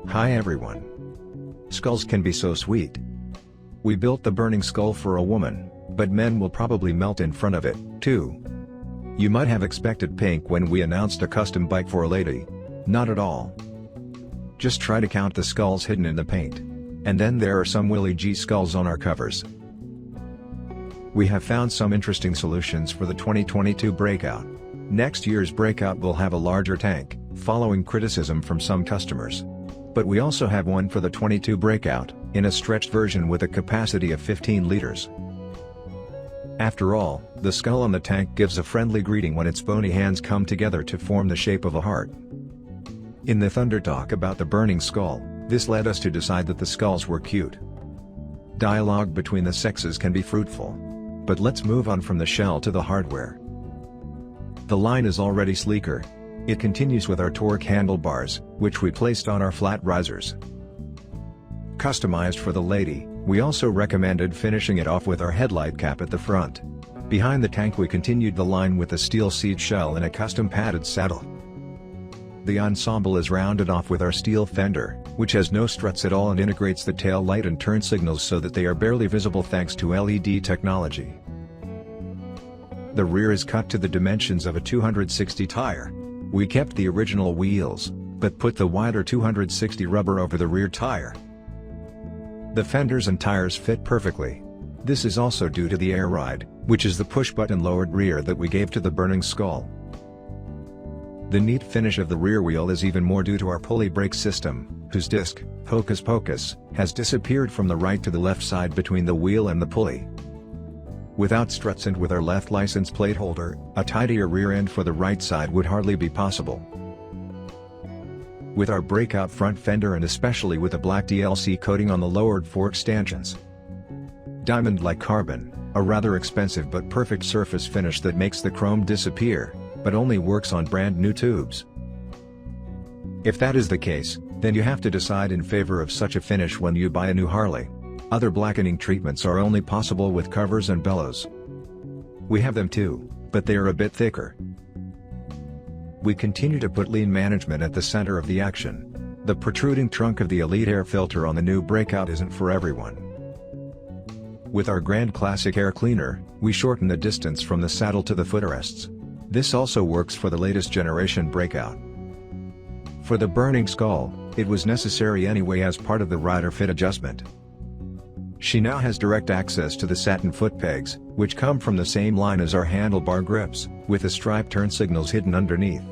Hi everyone. Skulls can be so sweet. We built the burning skull for a woman, but men will probably melt in front of it, too. You might have expected pink when we announced a custom bike for a lady. Not at all. Just try to count the skulls hidden in the paint. And then there are some Willie G skulls on our covers. We have found some interesting solutions for the 2022 Breakout. Next year's Breakout will have a larger tank, following criticism from some customers. But we also have one for the 22 Breakout, in a stretched version with a capacity of 15 liters. After all, the skull on the tank gives a friendly greeting when its bony hands come together to form the shape of a heart. In the Thunder talk about the burning skull, this led us to decide that the skulls were cute. Dialogue between the sexes can be fruitful. But let's move on from the shell to the hardware. The line is already sleeker. It continues with our torque handlebars, which we placed on our flat risers. Customized for the lady, we also recommended finishing it off with our headlight cap at the front. Behind the tank we continued the line with a steel seat shell and a custom padded saddle. The ensemble is rounded off with our steel fender, which has no struts at all and integrates the tail light and turn signals so that they are barely visible thanks to LED technology. The rear is cut to the dimensions of a 260 tire. We kept the original wheels, but put the wider 260 rubber over the rear tire. The fenders and tires fit perfectly. This is also due to the air ride, which is the push-button lowered rear that we gave to the burning skull. The neat finish of the rear wheel is even more due to our pulley brake system, whose disc, hocus pocus, has disappeared from the right to the left side between the wheel and the pulley. Without struts and with our left license plate holder, a tidier rear end for the right side would hardly be possible. With our breakout front fender and especially with a black DLC coating on the lowered fork stanchions. Diamond-like carbon, a rather expensive but perfect surface finish that makes the chrome disappear, but only works on brand new tubes. If that is the case, then you have to decide in favor of such a finish when you buy a new Harley. Other blackening treatments are only possible with covers and bellows. We have them too, but they are a bit thicker. We continue to put lean management at the center of the action. The protruding trunk of the Elite air filter on the new Breakout isn't for everyone. With our Grand Classic air cleaner, we shorten the distance from the saddle to the footrests. This also works for the latest generation Breakout. For the burning skull, it was necessary anyway as part of the rider fit adjustment. She now has direct access to the Satin footpegs, which come from the same line as our handlebar grips, with the stripe turn signals hidden underneath.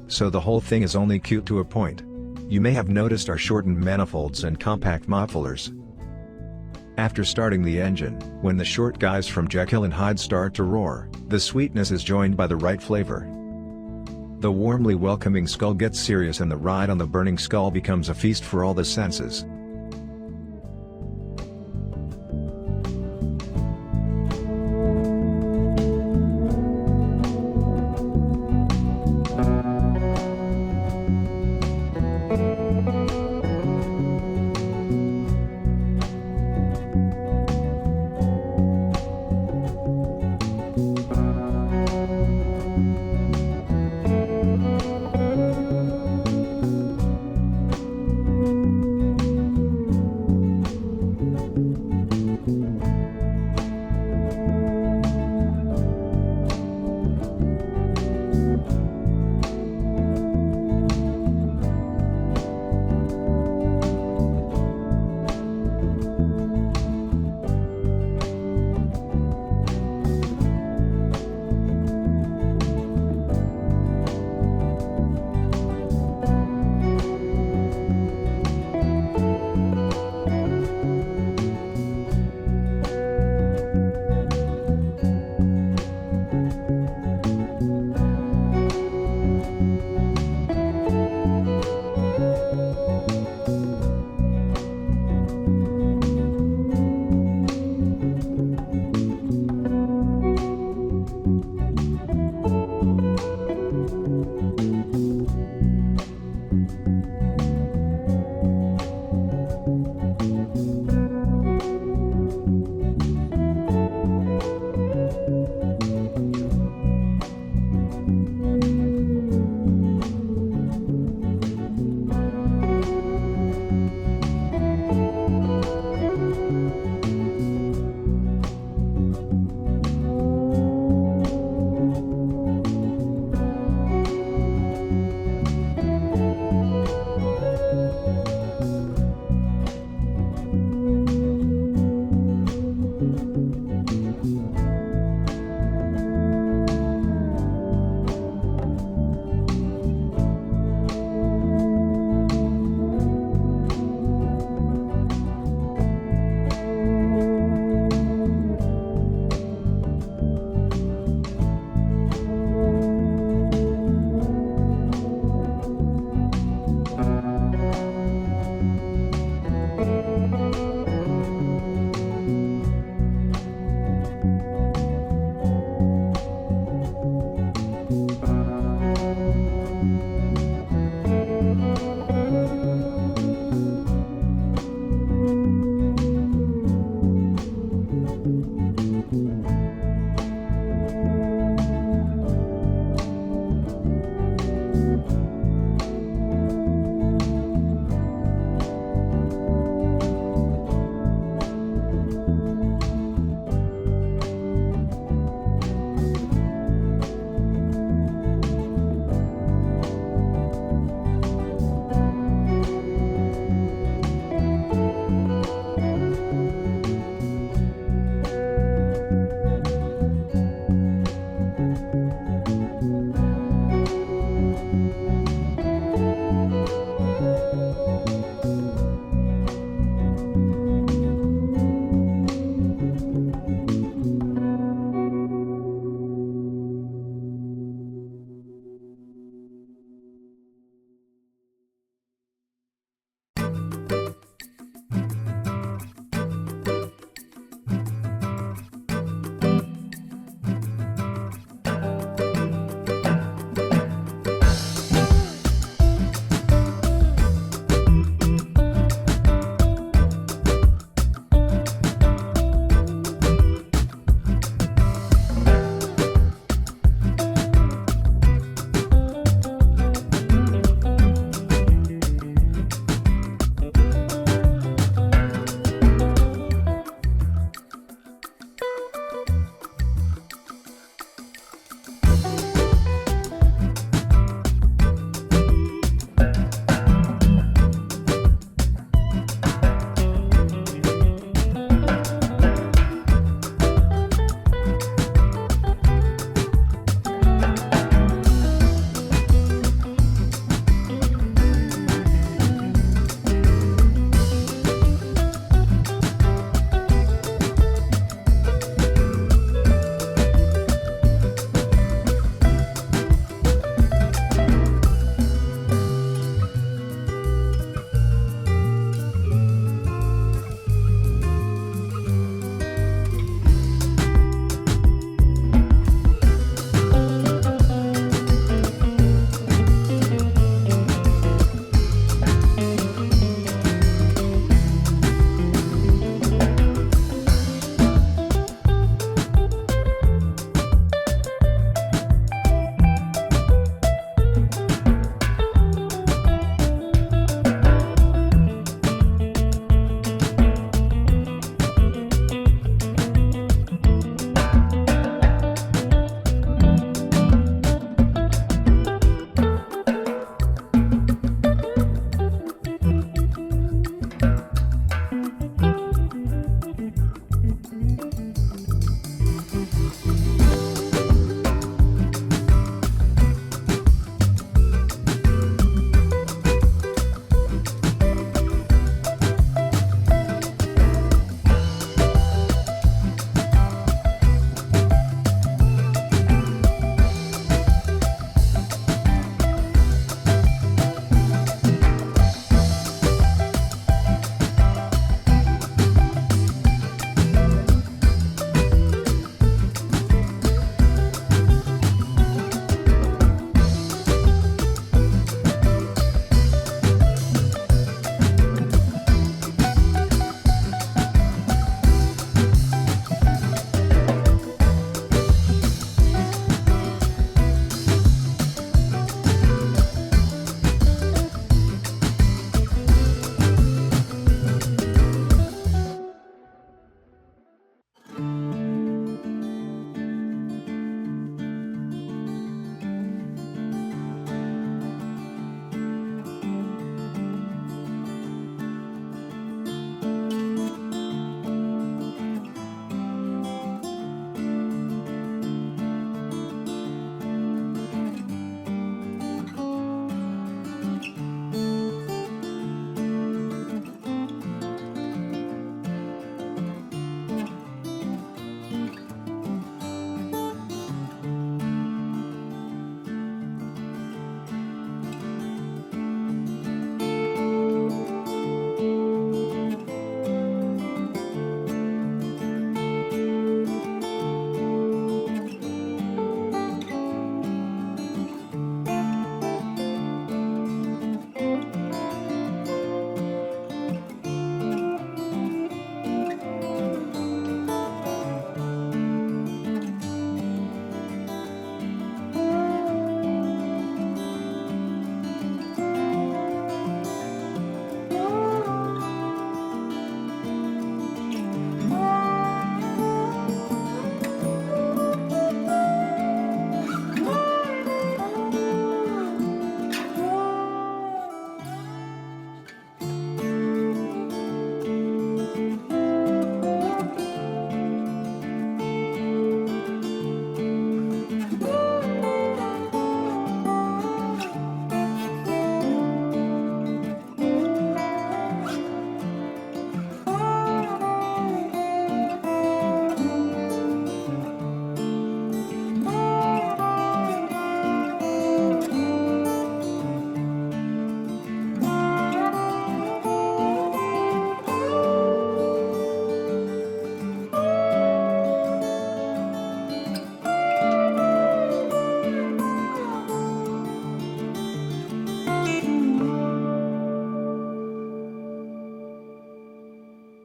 So the whole thing is only cute to a point. You may have noticed our shortened manifolds and compact mufflers. After starting the engine, when the short guys from Jekill and Hyde start to roar, the sweetness is joined by the right flavor. The warmly welcoming skull gets serious and the ride on the burning skull becomes a feast for all the senses.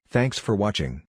Thanks for watching.